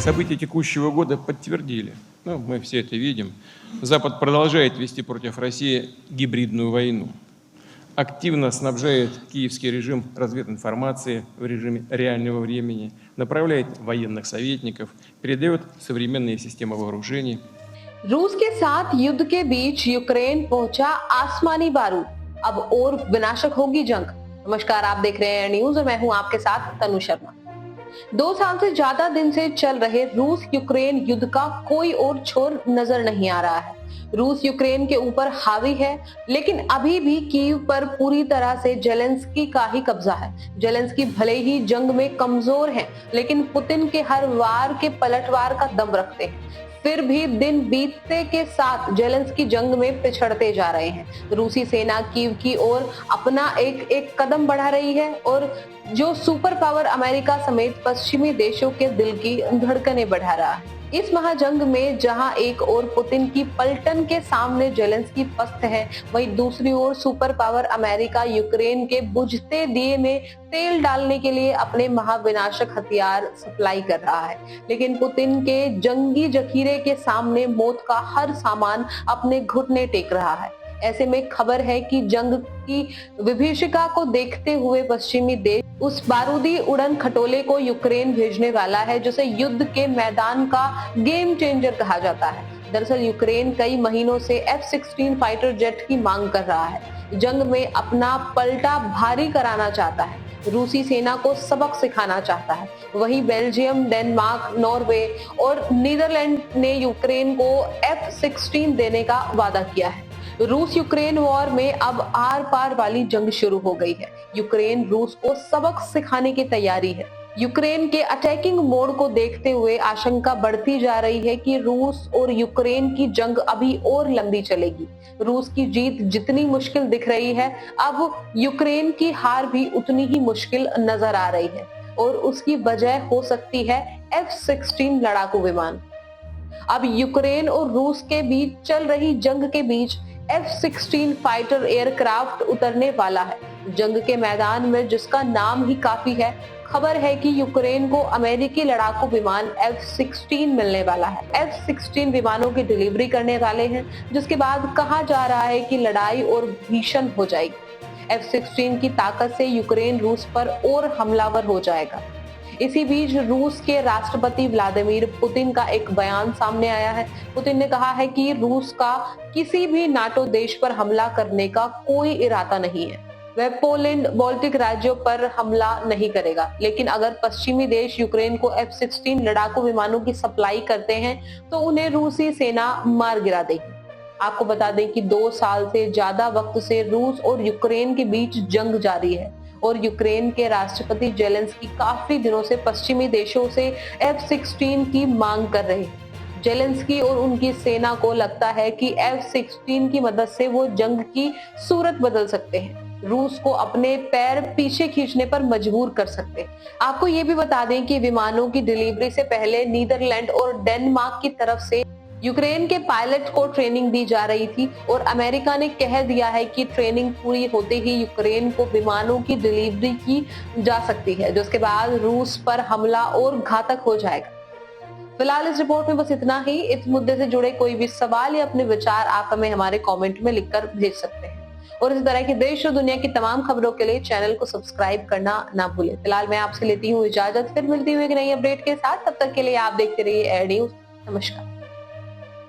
События текущего года подтвердили, мы все это видим, Запад продолжает вести против России гибридную войну. Активно снабжает киевский режим развединформацией в режиме реального времени, направляет военных советников, передает современные системы вооружений. रूस के साथ युद्ध के बीच यूक्रेन पहुंचा आसमानी बारूद, अब और विनाशक होगी जंग। नमस्कार, आप देख रहे हैं न्यूज और मैं हूं आपके साथ तनु शर्मा। 2 साल से ज्यादा दिन से चल रहे रूस यूक्रेन युद्ध का कोई और छोर नजर नहीं आ रहा है। रूस यूक्रेन के ऊपर हावी है, लेकिन अभी भी कीव पर पूरी तरह से जेलेंस्की का ही कब्जा है। जेलेंस्की भले ही जंग में कमजोर हैं, लेकिन पुतिन के हर वार के पलटवार का दम रखते हैं। फिर भी दिन बीतते के साथ जेलेंस्की जंग में पिछड़ते जा रहे हैं। रूसी सेना कीव की ओर अपना एक एक कदम बढ़ा रही है और जो सुपर पावर अमेरिका समेत पश्चिमी देशों के दिल की धड़कनें बढ़ा रहा है। इस महाजंग में जहां एक ओर पुतिन की पलटन के सामने जेलेंस्की पस्त है, वहीं दूसरी ओर सुपर पावर अमेरिका यूक्रेन के बुझते दिए में तेल डालने के लिए अपने महाविनाशक हथियार सप्लाई कर रहा है। लेकिन पुतिन के जंगी जखीरे के सामने मौत का हर सामान अपने घुटने टेक रहा है। ऐसे में खबर है कि जंग की विभीषिका को देखते हुए पश्चिमी देश उस बारूदी उड़न खटोले को यूक्रेन भेजने वाला है, जिसे युद्ध के मैदान का गेम चेंजर कहा जाता है। दरअसल यूक्रेन कई महीनों से F-16 फाइटर जेट की मांग कर रहा है। जंग में अपना पलटा भारी कराना चाहता है, रूसी सेना को सबक सिखाना चाहता है। वहीं बेल्जियम, डेनमार्क, नॉर्वे और नीदरलैंड ने यूक्रेन को F-16 देने का वादा किया है। रूस यूक्रेन वॉर में अब आर पार वाली जंग शुरू हो गई है। यूक्रेन रूस को सबक सिखाने की तैयारी है। यूक्रेन के अटैकिंग मोड को देखते हुए आशंका बढ़ती जा रही है कि रूस और यूक्रेन की जंग अभी और लंबी चलेगी। रूस की जीत जितनी मुश्किल दिख रही है, अब यूक्रेन की हार भी उतनी ही मुश्किल नजर आ रही है और उसकी वजह हो सकती है F-16 लड़ाकू विमान। अब यूक्रेन और रूस के बीच चल रही जंग के बीच F-16 फाइटर एयरक्राफ्ट उतरने वाला है जंग के मैदान में, जिसका नाम ही काफी है। खबर है कि यूक्रेन को अमेरिकी लड़ाकू विमान F-16 मिलने वाला है। F-16 विमानों की डिलीवरी करने वाले हैं, जिसके बाद कहा जा रहा है कि लड़ाई और भीषण हो जाएगी। F-16 की ताकत से यूक्रेन रूस पर और हमलावर हो जाएगा। इसी बीच रूस के राष्ट्रपति व्लादिमीर पुतिन का एक बयान सामने आया है। पुतिन ने कहा है कि रूस का किसी भी नाटो देश पर हमला करने का कोई इरादा नहीं है। वह पोलैंड, बाल्टिक राज्यों पर हमला नहीं करेगा, लेकिन अगर पश्चिमी देश यूक्रेन को F-16 लड़ाकू विमानों की सप्लाई करते हैं तो उन्हें रूसी सेना मार गिरा देगी। आपको बता दें कि 2 साल से ज्यादा वक्त से रूस और यूक्रेन के बीच जंग जारी है और यूक्रेन के राष्ट्रपति जेलेंस्की काफी दिनों से पश्चिमी देशों से F-16 की मांग कर रहे हैं। जेलेंस्की और उनकी सेना को लगता है कि F-16 की मदद से वो जंग की सूरत बदल सकते हैं, रूस को अपने पैर पीछे खींचने पर मजबूर कर सकते हैं। आपको ये भी बता दें कि विमानों की डिलीवरी से पहले नीदरलैंड और डेनमार्क की तरफ से यूक्रेन के पायलट को ट्रेनिंग दी जा रही थी और अमेरिका ने कह दिया है कि ट्रेनिंग पूरी होते ही यूक्रेन को विमानों की डिलीवरी की जा सकती है, जिसके बाद रूस पर हमला और घातक हो जाएगा। फिलहाल इस रिपोर्ट में बस इतना ही। इस मुद्दे से जुड़े कोई भी सवाल या अपने विचार आप हमें हमारे कमेंट में लिखकर भेज सकते हैं और इस तरह की देश और दुनिया की तमाम खबरों के लिए चैनल को सब्सक्राइब करना ना भूलें। फिलहाल मैं आपसे लेती हूँ इजाजत, फिर मिलती हूँ एक नई अपडेट के साथ। तब तक के लिए आप देखते रहिए एयर न्यूज। नमस्कार।